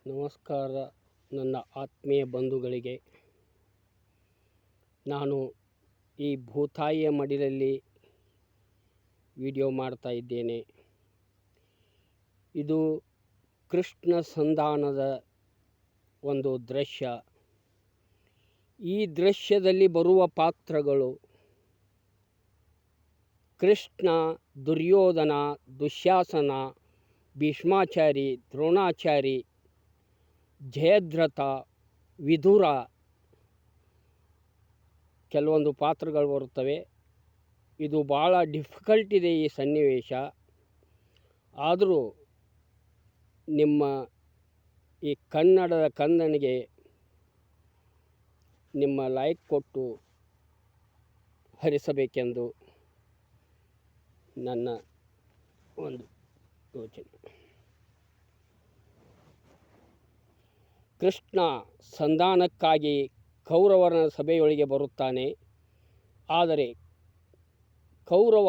ನಮಸ್ಕಾರ ನನ್ನ ಆತ್ಮೀಯ ಬಂಧುಗಳಿಗೆ. ನಾನು ಈ ಭೂತಾಯಿಯ ಮಡಿಲಲ್ಲಿ ವಿಡಿಯೋ ಮಾಡ್ತಾ ಇದ್ದೇನೆ. ಇದು ಕೃಷ್ಣ ಸಂಧಾನದ ಒಂದು ದೃಶ್ಯ. ಈ ದೃಶ್ಯದಲ್ಲಿ ಬರುವ ಪಾತ್ರಗಳು ಕೃಷ್ಣ, ದುರ್ಯೋಧನ, ದುಶ್ಯಾಸನ, ಭೀಷ್ಮಾಚಾರಿ, ದ್ರೋಣಾಚಾರಿ, ಜಯದ್ರಥ, ವಿದುರ, ಕೆಲವೊಂದು ಪಾತ್ರಗಳು ಬರುತ್ತವೆ. ಇದು ಭಾಳ ಡಿಫಿಕಲ್ಟ್ ಇದೆ ಈ ಸನ್ನಿವೇಶ. ಆದರೂ ನಿಮ್ಮ ಈ ಕನ್ನಡದ ಕಂದನಿಗೆ ನಿಮ್ಮ ಲೈಕ್ ಕೊಟ್ಟು ಹರಿಸಬೇಕೆಂದು ನನ್ನ ಒಂದು ಯೋಚನೆ. ಕೃಷ್ಣ ಸಂಧಾನಕ್ಕಾಗಿ ಕೌರವರ ಸಭೆಯೊಳಗೆ ಬರುತ್ತಾನೆ. ಆದರೆ ಕೌರವ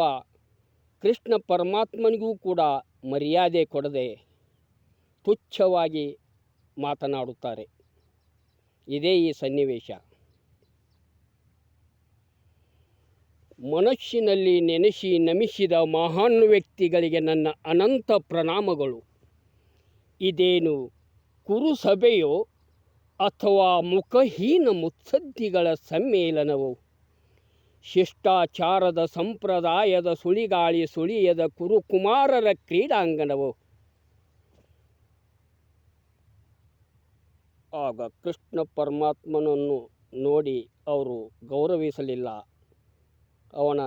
ಕೃಷ್ಣ ಪರಮಾತ್ಮನಿಗೂ ಕೂಡ ಮರ್ಯಾದೆ ಕೊಡದೆ ತುಚ್ಛವಾಗಿ ಮಾತನಾಡುತ್ತಾರೆ. ಇದೇ ಈ ಸನ್ನಿವೇಶ. ಮನಸ್ಸಿನಲ್ಲಿ ನೆನೆಸಿ ನಮಿಸಿದ ಮಹಾನ್ ವ್ಯಕ್ತಿಗಳಿಗೆ ನನ್ನ ಅನಂತ ಪ್ರಣಾಮಗಳು. ಇದೇನು ಕುರುಸಭೆಯೋ ಅಥವಾ ಮುಖಹೀನ ಮುತ್ಸದ್ದಿಗಳ ಸಮ್ಮೇಳನವೋ? ಶಿಷ್ಟಾಚಾರದ ಸಂಪ್ರದಾಯದ ಸುಳಿಗಾಳಿ ಸುಳಿಯದ ಕುರುಕುಮಾರರ ಕ್ರೀಡಾಂಗಣವೋ? ಆಗ ಕೃಷ್ಣ ಪರಮಾತ್ಮನನ್ನು ನೋಡಿ ಅವರು ಗೌರವಿಸಲಿಲ್ಲ. ಅವನ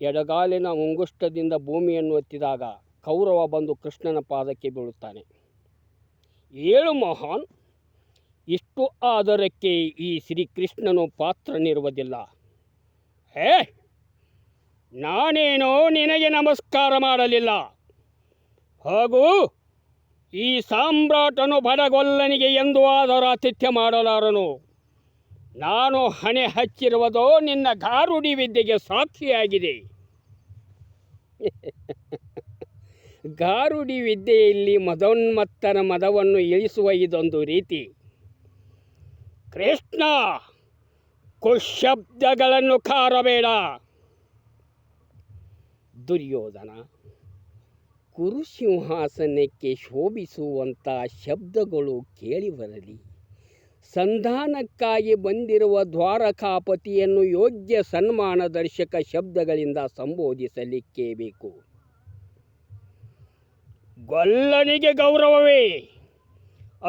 ಎಡಗಾಲಿನ ಮುಂಗುಷ್ಟದಿಂದ ಭೂಮಿಯನ್ನು ಒತ್ತಿದಾಗ ಕೌರವ ಬಂದು ಕೃಷ್ಣನ ಪಾದಕ್ಕೆ ಬೀಳುತ್ತಾನೆ. ಏಳು ಮಹಾನ್, ಇಷ್ಟು ಆದರಕ್ಕೆ ಈ ಶ್ರೀಕೃಷ್ಣನು ಪಾತ್ರನಿರುವುದಿಲ್ಲ. ನಾನೇನೋ ನಿನಗೆ ನಮಸ್ಕಾರ ಮಾಡಲಿಲ್ಲ, ಹಾಗೂ ಈ ಸಾಮ್ರಾಟನು ಬಡಗೊಲ್ಲನಿಗೆ ಎಂದು ಆದರೂ ಆತಿಥ್ಯ ಮಾಡಲಾರನು. ನಾನು ಹಣೆ ಹಚ್ಚಿರುವುದೋ ನಿನ್ನ ಗಾರುಡಿ ವಿದ್ಯೆಗೆ ಸಾಕ್ಷಿಯಾಗಿದೆ. ಗಾರುಡಿ ವಿದ್ಯೆಯಲ್ಲಿ ಮದೋನ್ಮತ್ತನ ಮದವನ್ನು ಇಳಿಸುವ ಇದೊಂದು ರೀತಿ. ಕೃಷ್ಣ, ಕುಶಬ್ದಗಳನ್ನು ಕಾರಬೇಡ. ದುರ್ಯೋಧನ, ಕುರುಸಿಂಹಾಸನಕ್ಕೆ ಶೋಭಿಸುವಂಥ ಶಬ್ದಗಳು ಕೇಳಿಬರಲಿ. ಸಂಧಾನಕ್ಕಾಗಿ ಬಂದಿರುವ ದ್ವಾರಕಾಪತಿಯನ್ನು ಯೋಗ್ಯ ಸನ್ಮಾನದರ್ಶಕ ಶಬ್ದಗಳಿಂದ ಸಂಬೋಧಿಸಲಿಕ್ಕೇ ಬೇಕು. ಗೊಲ್ಲನಿಗೆ ಗೌರವವೇ,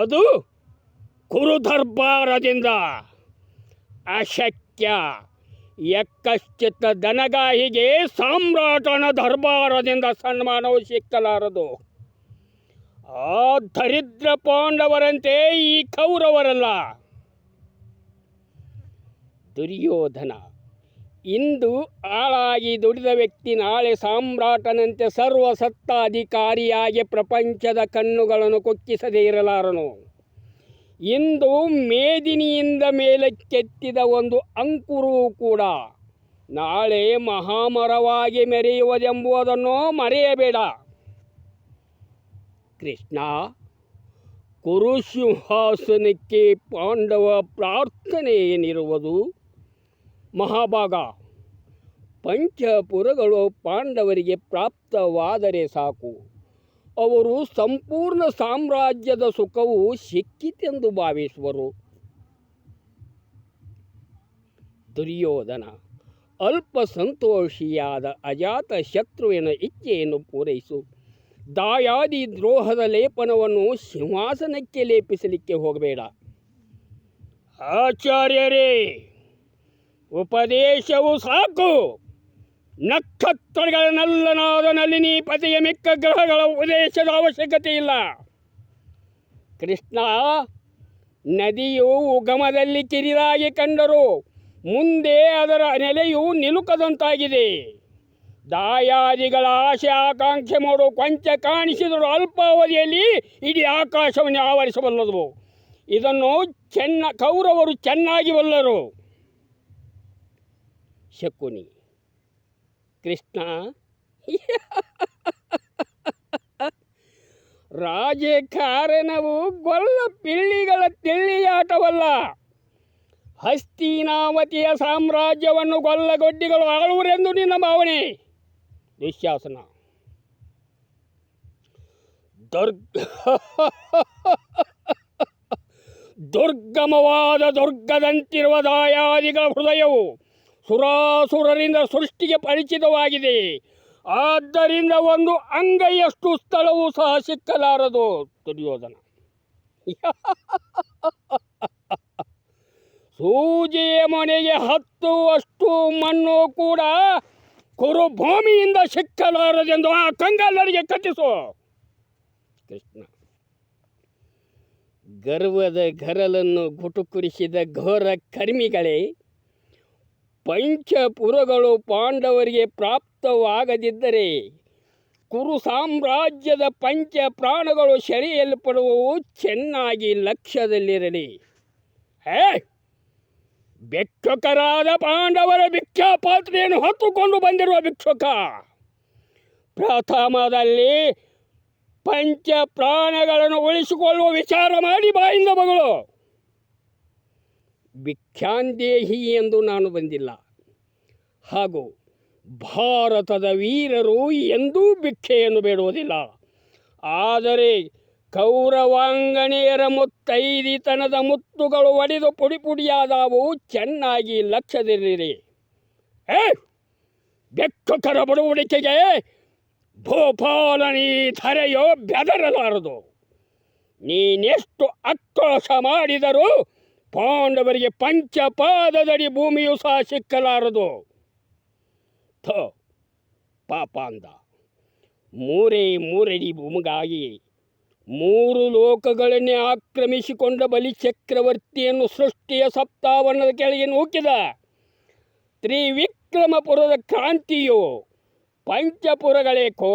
ಅದು ಕುರುದರ್ಬಾರದಿಂದ ಅಶಕ್ಯ. ಯಕ್ಕಶ್ಚಿತ್ತ ದನಗಾಹಿಗೆ ಸಾಮ್ರಾಟನ ದರ್ಬಾರದಿಂದ ಸನ್ಮಾನವು ಸಿಕ್ಕಲಾರದು. ಆ ದರಿದ್ರ ಪಾಂಡವರಂತೆ ಈ ಕೌರವರಲ್ಲ. ದುರ್ಯೋಧನ, ಇಂದು ಆಳಾಗಿ ದುಡಿದ ವ್ಯಕ್ತಿ ನಾಳೆ ಸಾಮ್ರಾಟನಂತೆ ಸರ್ವಸತ್ತಾಧಿಕಾರಿಯಾಗಿ ಪ್ರಪಂಚದ ಕಣ್ಣುಗಳನ್ನು ಕೊಕ್ಕಿಸದೇ ಇರಲಾರನು. ಇಂದು ಮೇದಿನಿಯಿಂದ ಮೇಲಕ್ಕೆತ್ತಿದ ಒಂದು ಅಂಕುರವೂ ಕೂಡ ನಾಳೆ ಮಹಾಮರವಾಗಿ ಮೆರೆಯುವುದೆಂಬುದನ್ನು ಮರೆಯಬೇಡ. ಕೃಷ್ಣ, ಕುರುಸಿಂಹಾಸನಕ್ಕೆ ಪಾಂಡವ ಪ್ರಾರ್ಥನೆ ಏನಿರುವುದು? ಮಹಾಭಾಗ, ಪಂಚಪುರಗಳು ಪಾಂಡವರಿಗೆ ಪ್ರಾಪ್ತವಾದರೆ ಸಾಕು. ಅವರು ಸಂಪೂರ್ಣ ಸಾಮ್ರಾಜ್ಯದ ಸುಖವು ಸಿಕ್ಕಿತೆಂದು ಭಾವಿಸುವರು. ದುರ್ಯೋಧನ, ಅಲ್ಪ ಸಂತೋಷಿಯಾದ ಅಜಾತ ಶತ್ರುವಿನ ಇಚ್ಛೆಯನ್ನು ಪೂರೈಸು. ದಾಯಾದಿ ದ್ರೋಹದ ಲೇಪನವನ್ನು ಸಿಂಹಾಸನಕ್ಕೆ ಲೇಪಿಸಲಿಕ್ಕೆ ಹೋಗಬೇಡ. ಆಚಾರ್ಯರೇ, ಉಪದೇಶವು ಸಾಕು. ನಕ್ಷತ್ರಗಳ ನಲ್ಲನಾದ ನಳಿನೀಪತಿಯ ಮಿಕ್ಕ ಗ್ರಹಗಳ ಉಪದೇಶದ ಅವಶ್ಯಕತೆ ಇಲ್ಲ. ಕೃಷ್ಣ, ನದಿಯು ಉಗಮದಲ್ಲಿ ಕಿರಿದಾಗಿ ಕಂಡರೂ ಮುಂದೆ ಅದರ ನೆಲೆಯು ನಿಲುಕದಂತಾಗಿದೆ. ದಾಯಾದಿಗಳ ಆಶೆ ಆಕಾಂಕ್ಷೆ ಮಾಡೋ ಕೊಂಚ ಕಾಣಿಸಿದರೂ ಅಲ್ಪಾವಧಿಯಲ್ಲಿ ಇಡೀ ಆಕಾಶವನ್ನು ಆವರಿಸಬಲ್ಲದು. ಇದನ್ನು ಕೌರವರು ಚೆನ್ನಾಗಿ ಬಲ್ಲರು. ಶಕುನಿ, ಕೃಷ್ಣ, ರಾಜಕಾರಣವು ಗೊಲ್ಲ ಪಿಳ್ಳಿಗಳ ತೆಳ್ಳಿಯಾಟವಲ್ಲ. ಹಸ್ತಿನಾವತಿಯ ಸಾಮ್ರಾಜ್ಯವನ್ನು ಗೊಲ್ಲಗೊಡ್ಡಿಗಳು ಆಳುವರೆಂದು ನಿನ್ನ ಭಾವನೆ. ದುಶ್ಯಾಸನ, ದುರ್ಗಮವಾದ ದುರ್ಗದಂತಿರುವ ದಾಯಾದಿಗಳ ಹೃದಯವು ಸುರಾಸುರರಿಂದ ಸೃಷ್ಟಿಗೆ ಪರಿಚಿತವಾಗಿದೆ. ಆದ್ದರಿಂದ ಒಂದು ಅಂಗೈಯಷ್ಟು ಸ್ಥಳವೂ ಸಹ ಸಿಕ್ಕಲಾರದು. ದುರ್ಯೋಧನ, ಸೂಜಿಯ ಮೊನೆಗೆ ಹತ್ತುವಷ್ಟು ಮಣ್ಣು ಕೂಡ ಕುರುಭೂಮಿಯಿಂದ ಸಿಕ್ಕಲಾರದೆಂದು ಆ ಕಂಗಾಲರಿಗೆ ಕಥಿಸು. ಕೃಷ್ಣ, ಗರ್ವದ ಗರಲನ್ನು ಗುಟುಕುರಿಸಿದ ಘೋರ ಕರ್ಮಿಗಳೇ, ಪಂಚಪುರಗಳು ಪಾಂಡವರಿಗೆ ಪ್ರಾಪ್ತವಾಗದಿದ್ದರೆ ಕುರು ಸಾಮ್ರಾಜ್ಯದ ಪಂಚ ಪ್ರಾಣಗಳು ಸೆಳೆಯಲ್ಪಡುವವು. ಚೆನ್ನಾಗಿ ಲಕ್ಷ್ಯದಲ್ಲಿರಲಿ. ಭಿಕ್ಷುಕರಾದ ಪಾಂಡವರ ಭಿಕ್ಷಾಪಾತ್ರೆಯನ್ನು ಹೊತ್ತುಕೊಂಡು ಬಂದಿರುವ ಭಿಕ್ಷುಕ ಪ್ರಥಮದಲ್ಲಿ ಪಂಚ ಪ್ರಾಣಗಳನ್ನು ಉಳಿಸಿಕೊಳ್ಳುವ ವಿಚಾರ ಮಾಡಿ ಬಾಯಿಂದ ಮಗಳು. ಭಿಕ್ಷಾಂದೇಹಿ ಎಂದು ನಾನು ಬಂದಿಲ್ಲ. ಹಾಗೂ ಭಾರತದ ವೀರರು ಎಂದೂ ಭಿಕ್ಷೆಯನ್ನು ಬೇಡುವುದಿಲ್ಲ. ಆದರೆ ಕೌರವಾಂಗನೆಯರ ಮುತ್ತೈದಿತನದ ಮುತ್ತುಗಳು ಒಡೆದು ಪುಡಿ ಪುಡಿಯಾದವು. ಚೆನ್ನಾಗಿ ಲಕ್ಷ್ಯದಲ್ಲಿರಿ. ಭಿಕ್ಷುಕರ ಬಡುವಳಿಕೆಗೆ ಭೂಪಾಲನಿ ಧರೆಯೋ ಬೆದರಲಾರದು. ನೀನೆಷ್ಟು ಆಕ್ರೋಶ ಮಾಡಿದರೂ ಪಾಂಡವರಿಗೆ ಪಂಚಪಾದದಡಿ ಭೂಮಿಯೂ ಸಹ ಸಿಕ್ಕಲಾರದು. ಪಾಪಾಂದ, ಮೂರಡಿ ಭೂಮಿಗಾಗಿ 3 ಲೋಕಗಳನ್ನೇ ಆಕ್ರಮಿಸಿಕೊಂಡ ಬಲಿಚಕ್ರವರ್ತಿಯನ್ನು ಸೃಷ್ಟಿಯ ಸಪ್ತಾವರಣದ ಕೆಳಗೆ ನೂಕಿದ ತ್ರಿವಿಕ್ರಮಪುರದ ಕ್ರಾಂತಿಯು ಪಂಚಪುರಗಳೇಕೋ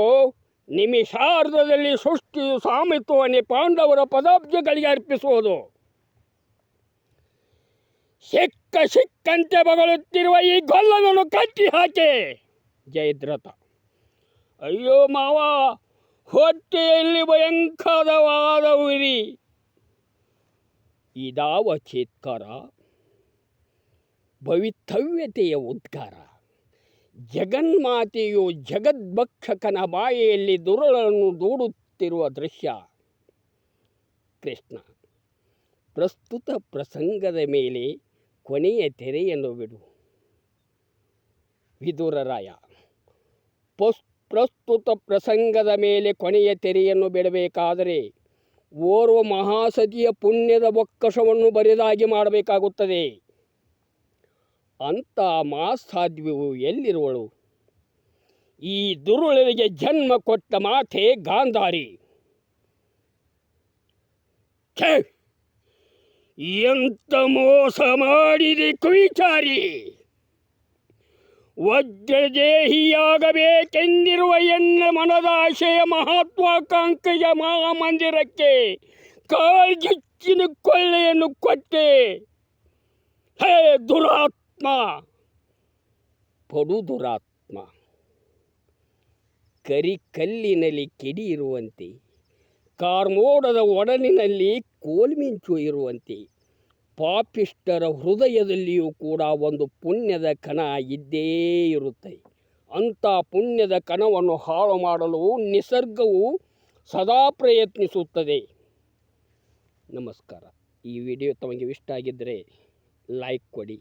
ನಿಮಿಷಾರ್ಧದಲ್ಲಿ ಸೃಷ್ಟಿಯು ಸಾಮಿತ್ವವನ್ನೇ ಪಾಂಡವರ ಪದಾಬ್ಜಗಳಿಗೆ ಅರ್ಪಿಸುವುದು. ಸಿಕ್ಕಂತೆ ಬಗಳುತ್ತಿರುವ ಈ ಗೊಲ್ಲನನ್ನು ಕಟ್ಟಿ ಹಾಕಿ. ಜಯದ್ರಥ, ಅಯ್ಯೋ ಮಾವ, ಹೊಟ್ಟೆಯಲ್ಲಿ ಭಯಂಕರವಾದ ಉರಿ. ಇದಾವ ಚೇತ್ಕಾರ, ಭವಿತವ್ಯತೆಯ ಉದ್ಗಾರ. ಜಗನ್ಮಾತೆಯು ಜಗದ್ಭಕ್ಷಕನ ಬಾಯಿಯಲ್ಲಿ ದುರುಳನ್ನು ದೂಡುತ್ತಿರುವ ದೃಶ್ಯ. ಕೃಷ್ಣ, ಪ್ರಸ್ತುತ ಪ್ರಸಂಗದ ಮೇಲೆ ಕೊನೆಯ ತೆರೆಯನ್ನು ಬಿಡು. ವಿದುರರಾಯ, ಪ್ರಸ್ತುತ ಪ್ರಸಂಗದ ಮೇಲೆ ಕೊನೆಯ ತೆರೆಯನ್ನು ಬಿಡಬೇಕಾದರೆ ಓರ್ವ ಮಹಾಸತಿಯ ಪುಣ್ಯದ ಬೊಕ್ಕಸವನ್ನು ಬರಿದಾಗಿ ಮಾಡಬೇಕಾಗುತ್ತದೆ. ಅಂಥ ಮಹಾಸಾಧ್ವಿಯು ಎಲ್ಲಿರುವಳು? ಈ ದುರುಳರಿಗೆ ಜನ್ಮ ಕೊಟ್ಟ ಮಾತೆ ಗಾಂಧಾರಿ. ಎಂಥ ಮೋಸ ಮಾಡಿದೆ ಕುವಿಚಾರಿ! ವಜ್ರದೇಹಿಯಾಗಬೇಕೆಂದಿರುವ ಎನ್ನ ಮನದ ಆಶಯ ಮಹತ್ವಾಕಾಂಕ್ಷೆಯ ಮಹಾಮಂದಿರಕ್ಕೆ ಕಾಳ್ಗಿಚ್ಚಿನ ಕೊಳ್ಳೆಯನ್ನು ಕೊಟ್ಟೆ. ಹೇ ದುರಾತ್ಮ, ಪಡು ದುರಾತ್ಮ! ಕರಿಕಲ್ಲಿನಲ್ಲಿ ಕಿಡಿ ಇರುವಂತೆ, ಕಾರ್ಮೋಡದ ಒಡಲಿನಲ್ಲಿ ಕೋಲ್ಮಿಂಚು ಇರುವಂತೆ ಪಾಪಿಷ್ಠರ ಹೃದಯದಲ್ಲಿಯೂ ಕೂಡ ಒಂದು ಪುಣ್ಯದ ಕಣ ಇದ್ದೇ ಇರುತ್ತೆ. ಅಂಥ ಪುಣ್ಯದ ಕಣವನ್ನು ಹಾಳು ಮಾಡಲು ನಿಸರ್ಗವು ಸದಾ ಪ್ರಯತ್ನಿಸುತ್ತದೆ. ನಮಸ್ಕಾರ. ಈ ವಿಡಿಯೋ ತಮಗೆ ಇಷ್ಟ ಆಗಿದ್ದರೆ ಲೈಕ್ ಕೊಡಿ.